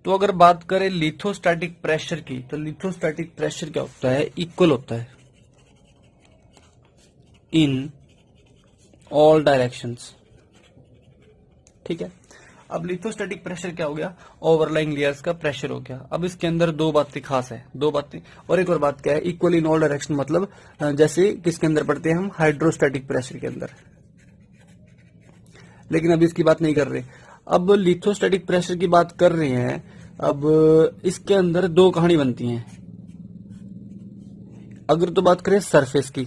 तो अगर बात करें लिथोस्टैटिक प्रेशर की, तो लिथोस्टैटिक प्रेशर क्या होता है, इक्वल होता है इन ऑल डायरेक्शंस। ठीक है, अब लिथोस्टैटिक प्रेशर क्या हो गया, ओवरलाइंग लेयर्स का प्रेशर हो गया। अब इसके अंदर दो बातें खास है, दो बातें, और एक और बात क्या है, इक्वल इन ऑल डायरेक्शन, मतलब जैसे किसके अंदर पढ़ते हैं हम, हाइड्रोस्टैटिक प्रेशर के अंदर। लेकिन अब इसकी बात नहीं कर रहे, अब लिथोस्टैटिक प्रेशर की बात कर रहे हैं। अब इसके अंदर दो कहानी बनती हैं। अगर तो बात करें सरफेस की,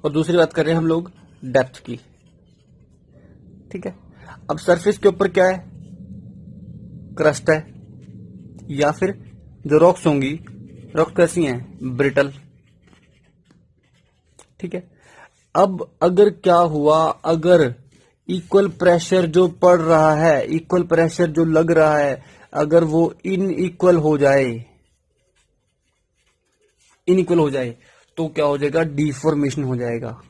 और दूसरी बात कर रहे हैं हम लोग डेप्थ की। ठीक है, अब सरफेस के ऊपर क्या है, क्रस्ट है, या फिर जो रॉक्स होंगी, रॉक्स कैसी हैं, ब्रिटल। ठीक है, अब अगर क्या हुआ, अगर इक्वल प्रेशर जो पड़ रहा है, इक्वल प्रेशर जो लग रहा है, अगर वो इनइक्वल हो जाए, इनइक्वल हो जाए, तो क्या हो जाएगा, डिफॉर्मेशन हो जाएगा,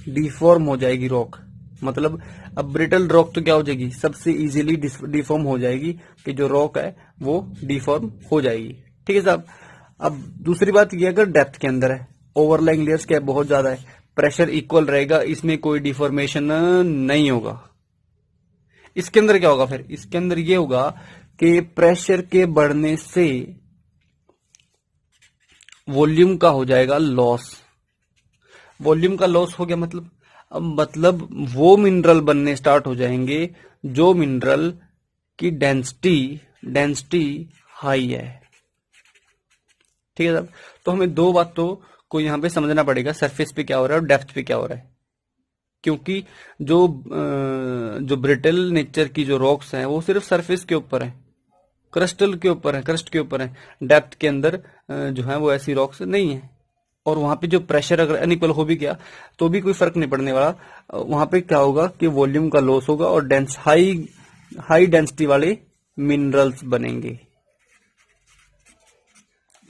डिफॉर्म हो जाएगी रॉक। मतलब अब ब्रिटल रॉक तो क्या हो जाएगी, सबसे इजीली डिफॉर्म हो जाएगी, कि जो रॉक है वो डिफॉर्म हो जाएगी। ठीक है साहब। अब दूसरी बात ये, अगर डेप्थ के अंदर है, ओवरलाइंग लेयर्स क्या है, बहुत ज्यादा है, प्रेशर इक्वल रहेगा, इसमें कोई डिफॉर्मेशन नहीं होगा। इसके अंदर क्या होगा फिर, इसके अंदर ये होगा कि प्रेशर के बढ़ने से वॉल्यूम का हो जाएगा लॉस। वॉल्यूम का लॉस हो गया, मतलब अब मतलब वो मिनरल बनने स्टार्ट हो जाएंगे जो मिनरल की डेंसिटी हाई है। ठीक है साहब। तो हमें दो बातों को यहां पे समझना पड़ेगा, सरफेस पे क्या हो रहा है और डेप्थ पे क्या हो रहा है। क्योंकि जो ब्रिटल नेचर की जो रॉक्स हैं वो सिर्फ सरफेस के ऊपर है, क्रिस्टल के ऊपर है, क्रस्ट के ऊपर है। डेप्थ के अंदर जो है वो ऐसी रॉक्स नहीं है, और वहां पे जो प्रेशर अगर अनइक्वल हो भी गया तो भी कोई फर्क नहीं पड़ने वाला। वहां पे क्या होगा कि वॉल्यूम का लॉस होगा और हाई डेंसिटी वाले मिनरल्स बनेंगे।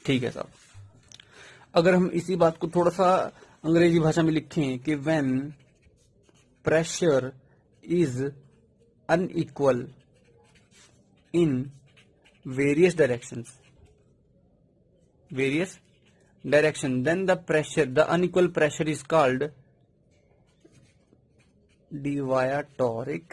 ठीक है साहब। अगर हम इसी बात को थोड़ा सा अंग्रेजी भाषा में लिखें कि when pressure is unequal in various direction, then the unequal pressure is called deviatoric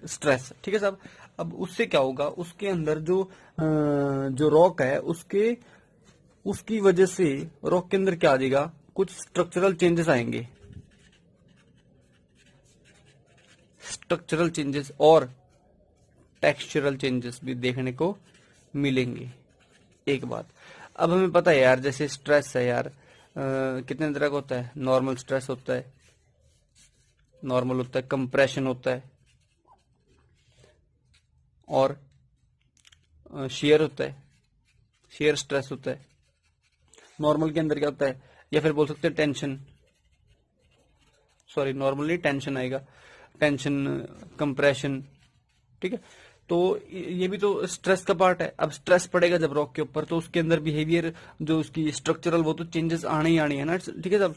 stress। ठीक है साहब। अब उससे क्या होगा, उसके अंदर जो रॉक है उसकी वजह से रॉक के अंदर क्या आ जाएगा, कुछ स्ट्रक्चरल चेंजेस आएंगे, स्ट्रक्चरल चेंजेस और टेक्सचरल चेंजेस भी देखने को मिलेंगे। एक बात, अब हमें पता है यार, जैसे स्ट्रेस है यार, कितने तरह का होता है, नॉर्मल स्ट्रेस होता है, कंप्रेशन होता है, और शेयर होता है, शेयर स्ट्रेस होता है। नॉर्मल के अंदर क्या होता है, या फिर बोल सकते हैं टेंशन, सॉरी नॉर्मली टेंशन आएगा, टेंशन, कंप्रेशन। ठीक है, तो ये भी तो स्ट्रेस का पार्ट है। अब स्ट्रेस पड़ेगा जब रॉक के ऊपर, तो उसके अंदर बिहेवियर जो उसकी स्ट्रक्चरल, वो तो चेंजेस आने ही आनी है ना। ठीक है साहब।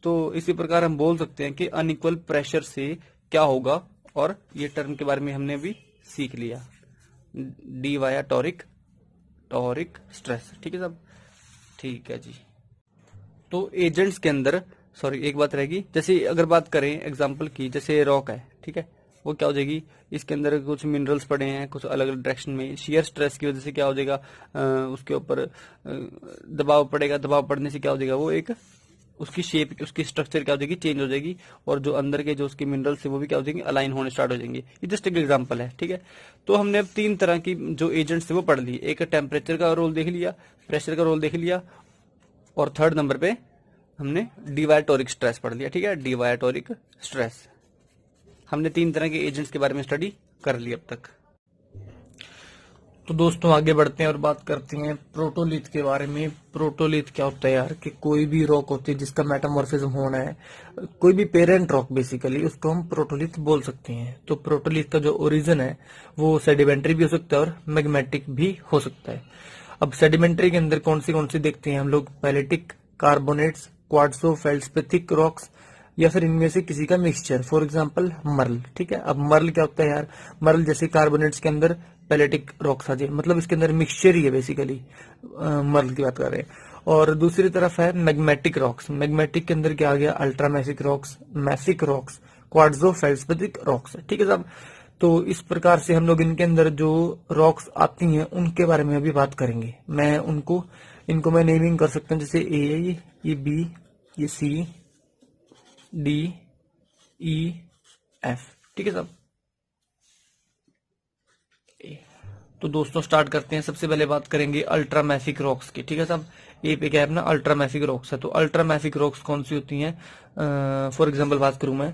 तो इसी प्रकार हम बोल सकते हैं कि अनइक्वल प्रेशर से क्या होगा, और ये टर्म के बारे में हमने अभी सीख लिया, डिवायाटोरिक स्ट्रेस। ठीक है साहब। ठीक है जी। तो एजेंट्स के अंदर, सॉरी एक बात रहेगी, जैसे अगर बात करें एग्जांपल की, जैसे रॉक है, ठीक है, वो क्या हो जाएगी, इसके अंदर कुछ मिनरल्स पड़े हैं कुछ अलग अलग डायरेक्शन में, शेयर स्ट्रेस की वजह से क्या हो जाएगा, उसके ऊपर दबाव पड़ेगा, दबाव पड़ने से क्या हो जाएगा, वो एक उसकी शेप, उसकी स्ट्रक्चर क्या हो जाएगी, चेंज हो जाएगी, और जो अंदर के जो उसके मिनरल्स है वो भी क्या हो जाएंगे, अलाइन होने स्टार्ट हो जाएंगे। ये जस्ट एक एग्जांपल है। ठीक है, तो हमने अब तीन तरह की जो एजेंट्स है वो पढ़ ली। एक टेम्परेचर का रोल देख लिया, प्रेशर का रोल देख लिया, और थर्ड नंबर पे हमने डिवायाटोरिक स्ट्रेस पढ़ लिया। ठीक है, डिवायाटोरिक स्ट्रेस, हमने तीन तरह के एजेंट्स के बारे में स्टडी कर ली अब तक। तो दोस्तों आगे बढ़ते हैं और बात करते हैं प्रोटोलिथ के बारे में। प्रोटोलिथ क्या होता है यार, कि कोई भी रॉक होती है जिसका मेटामॉर्फिज्म होना है, कोई भी पेरेंट रॉक बेसिकली, उसको हम प्रोटोलिथ बोल सकते हैं। तो प्रोटोलिथ का जो ओरिजिन है वो सेडिमेंट्री भी हो सकता है और मैग्मेटिक भी हो सकता है। अब सेडिमेंट्री के अंदर कौन सी देखते हैं हम लोग, पैलेटिक कार्बोनेट्स, क्वार्ट्जो फेल्ड्स्पेथिक रॉक्स, या फिर इनमें से किसी का मिक्सचर, फॉर एग्जांपल मर्ल। ठीक है, अब मर्ल क्या होता है यार, मर्ल जैसे कार्बोनेट्स के अंदर पेलेटिक रॉक्स आ जाए, मतलब इसके अंदर मिक्सचर ही है बेसिकली, मर्ल की बात कर रहे हैं। और दूसरी तरफ है मैग्मेटिक रॉक्स, मैग्मेटिक के अंदर क्या आ गया, ultramafic rocks, mafic rocks, quartzo feldspathic rocks. ठीक है साहब, तो इस प्रकार से हम लोग इनके अंदर जो रॉक्स आती हैं उनके बारे में अभी बात करेंगे। मैं इनको मैं नेमिंग कर सकता हूँ, जैसे ए, ये बी, ये सी, डी, ई, एफ। ठीक है साहब, तो दोस्तों स्टार्ट करते हैं। सबसे पहले बात करेंगे अल्ट्रामैफिक रॉक्स की। ठीक है साहब, ए पे क्या है अपना, अल्ट्रामैफिक रॉक्स है। तो अल्ट्रामैफिक रॉक्स कौन सी होती हैं, फॉर एग्जांपल बात करूं मैं,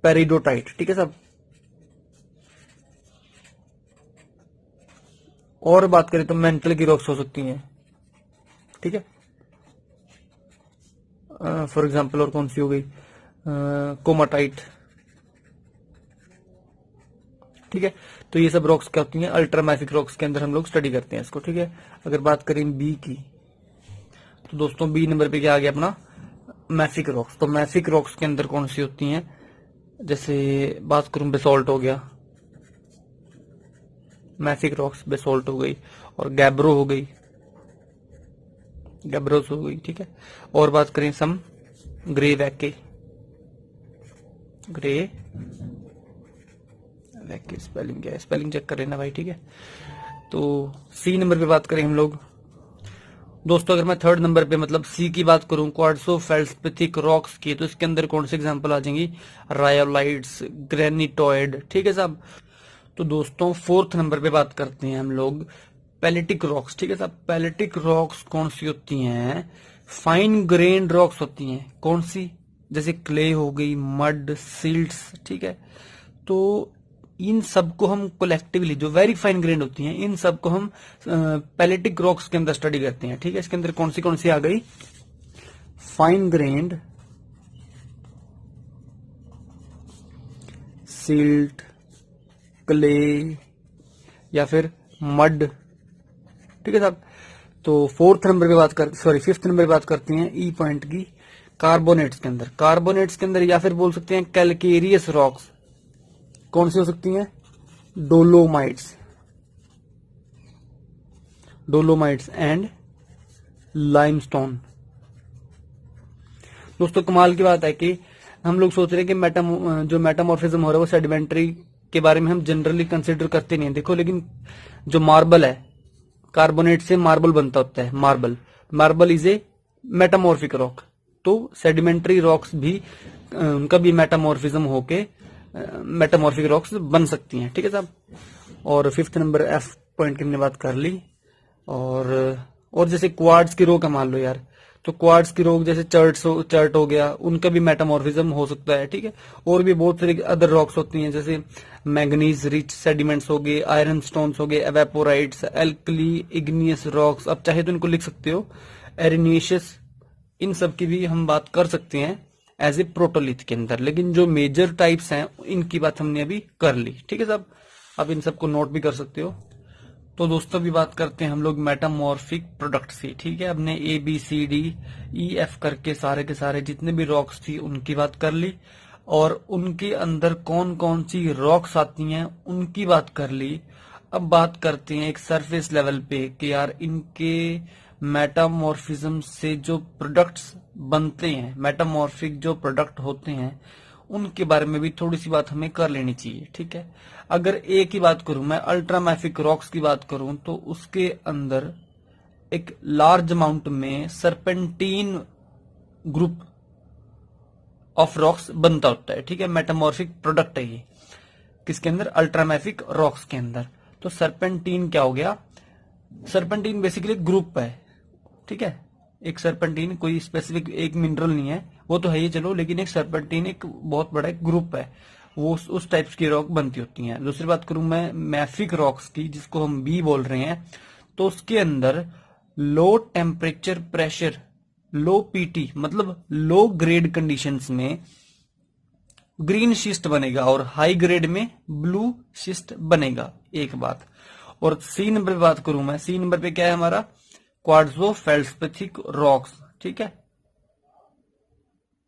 पेरिडोटाइट। ठीक है साहब, और बात करें तो मेंटल की रॉक्स हो सकती हैं। ठीक है, फॉर एग्जांपल और कौन सी हो गई, कोमाटाइट। ठीक है, तो ये सब रॉक्स क्या होती हैं, अल्ट्रामैफिक रॉक्स के अंदर हम लोग स्टडी करते हैं इसको। ठीक है, अगर बात करें बी की, तो दोस्तों बी नंबर पे क्या आ गया अपना, मैफिक रॉक्स। तो मैफिक रॉक्स के अंदर कौन सी होती हैं, जैसे बात करूं बेसोल्ट हो गया, मैफिक रॉक्स बेसोल्ट हो गई, और गैब्रो हो गई, गैब्रोस हो गई। ठीक है, और बात करें सम ग्रे वैके, ग्रे वैके स्पेलिंग क्या है, स्पेलिंग चेक कर लेना भाई। ठीक है, तो सी नंबर पे बात करें हम लोग दोस्तों, अगर मैं थर्ड नंबर पे मतलब सी की बात करूं, क्वार्ट्जो फेल्ड्स्पेथिक रॉक्स की, तो इसके अंदर कौन सी एग्जांपल आ जाएंगी, रायोलाइट्स, ग्रेनिटोइड। ठीक है साहब, तो दोस्तों फोर्थ नंबर पे बात करते हैं हम लोग पेलेटिक रॉक्स। ठीक है साहब, पेलेटिक रॉक्स कौन सी होती हैं, फाइन ग्रेन रॉक्स होती हैं। कौन सी, जैसे क्ले हो गई, मड, सिल्ट्स। ठीक है, तो इन सबको हम कोलेक्टिवली, जो वेरी फाइन ग्रेन होती हैं, इन सबको हम पेलेटिक रॉक्स के अंदर स्टडी करते हैं। ठीक है, इसके अंदर कौन सी आ गई, फाइन ग्रेन्ड, सिल्ट, क्ले, या फिर मड। ठीक है साहब, तो फिफ्थ नंबर पे बात करते हैं ई पॉइंट की, कार्बोनेट्स के अंदर। कार्बोनेट्स के अंदर या फिर बोल सकते हैं कैलकेरियस रॉक्स, कौन सी हो सकती हैं, डोलोमाइट्स एंड लाइमस्टोन। दोस्तों कमाल की बात है कि हम लोग सोच रहे हैं कि जो मेटामॉर्फिज्म हो रहा है वो सेडिमेंट्री के बारे में हम जनरली कंसिडर करते नहीं है। देखो, लेकिन जो मार्बल है, कार्बोनेट से मार्बल बनता होता है, marble is a metamorphic rock. तो सेडिमेंट्री रॉक्स भी उनका भी मेटामॉर्फिज्म होके मेटामॉर्फिक रॉक्स बन सकती हैं। ठीक है साहब, और फिफ्थ नंबर एफ पॉइंट की हमने बात कर ली। और जैसे क्वार्ट्ज की रॉक मान लो यार, तो क्वार्ट्ज की रॉक जैसे चर्ट हो गया, उनका भी मेटामॉर्फिज्म हो सकता है। ठीक है, और भी बहुत सारी अदर रॉक्स होती हैं, जैसे मैग्नीज रिच सेडिमेंट्स हो गए, आयरन स्टोन्स हो गए, एवेपोराइट्स, एल्कली इग्नियस रॉक्स, अब चाहे तो इनको लिख सकते हो एरिनिशियस। इन सब की भी हम बात कर सकते हैं एज ए प्रोटोलिथ के अंदर, लेकिन जो मेजर टाइप्स हैं इनकी बात हमने अभी कर ली। ठीक है साहब, आप इन सबको नोट भी कर सकते हो। तो दोस्तों भी बात करते हैं हम लोग मेटामॉर्फिक प्रोडक्ट्स की। ठीक है, हमने A B C D E F करके सारे के सारे जितने भी रॉक्स थी उनकी बात कर ली, और उनके अंदर कौन कौन सी रॉक्स आती हैं उनकी बात कर ली। अब बात करते हैं एक सरफेस लेवल पे कि यार इनके मेटामॉर्फिज्म से जो प्रोडक्ट्स बनते हैं, मेटामॉर्फिक जो प्रोडक्ट होते हैं, उनके बारे में भी थोड़ी सी बात हमें कर लेनी चाहिए। ठीक है, अगर ए की बात करूं मैं, अल्ट्रामैफिक रॉक्स की बात करूं, तो उसके अंदर एक लार्ज अमाउंट में सरपेंटीन ग्रुप ऑफ रॉक्स बनता होता है। ठीक है, मेटामॉर्फिक प्रोडक्ट है ये, किसके अंदर, अल्ट्रामैफिक रॉक्स के अंदर। तो सरपेंटीन क्या हो गया, सरपेंटीन बेसिकली ग्रुप है। ठीक है, एक सरपेंटीन कोई स्पेसिफिक एक मिनरल नहीं है, वो तो है ही चलो, लेकिन एक सरपेंटीन एक बहुत बड़ा एक ग्रुप है, वो उस टाइप्स की रॉक बनती होती हैं। दूसरी बात करूं मैं मैफिक रॉक्स की, जिसको हम बी बोल रहे हैं, तो उसके अंदर लो टेम्परेचर प्रेशर, लो पीटी मतलब लो ग्रेड कंडीशंस में ग्रीन शिस्ट बनेगा, और हाई ग्रेड में ब्लू शिस्ट बनेगा, एक बात। और सी नंबर पे बात करूं मैं, सी नंबर पे क्या है हमारा, क्वार्ट्जो फेल्ड्स्पेथिक रॉक्स। ठीक है,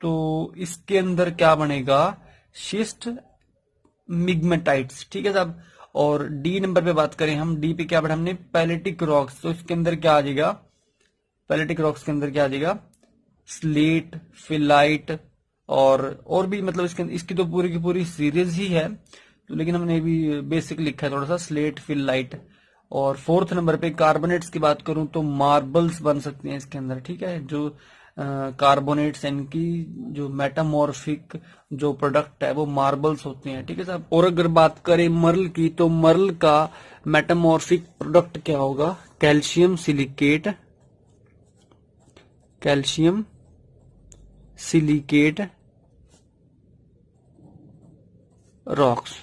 तो इसके अंदर क्या बनेगा, शिस्ट मिग्मेटाइट्स, ठीक है साहब। और डी नंबर पे बात करें हम, डी पे क्या पढ़ा हमने, पैलेटिक रॉक्स, तो इसके अंदर क्या आ जाएगा, पैलेटिक रॉक्स के अंदर क्या आ जाएगा, स्लेट, फिलाइट और भी, मतलब इसकी तो पूरी की पूरी सीरीज ही है, तो लेकिन हमने भी बेसिक लिखा है थोड़ा सा, स्लेट, फिलाइट। और फोर्थ नंबर पे कार्बोनेट्स की बात करूं तो मार्बल्स बन सकते हैं इसके अंदर, ठीक है। जो कार्बोनेट्स, इनकी जो मेटामॉर्फिक जो प्रोडक्ट है वो मार्बल्स होते हैं, ठीक है साहब। और अगर बात करें मर्ल की, तो मर्ल का मेटामॉर्फिक प्रोडक्ट क्या होगा, calcium silicate, calcium silicate rocks.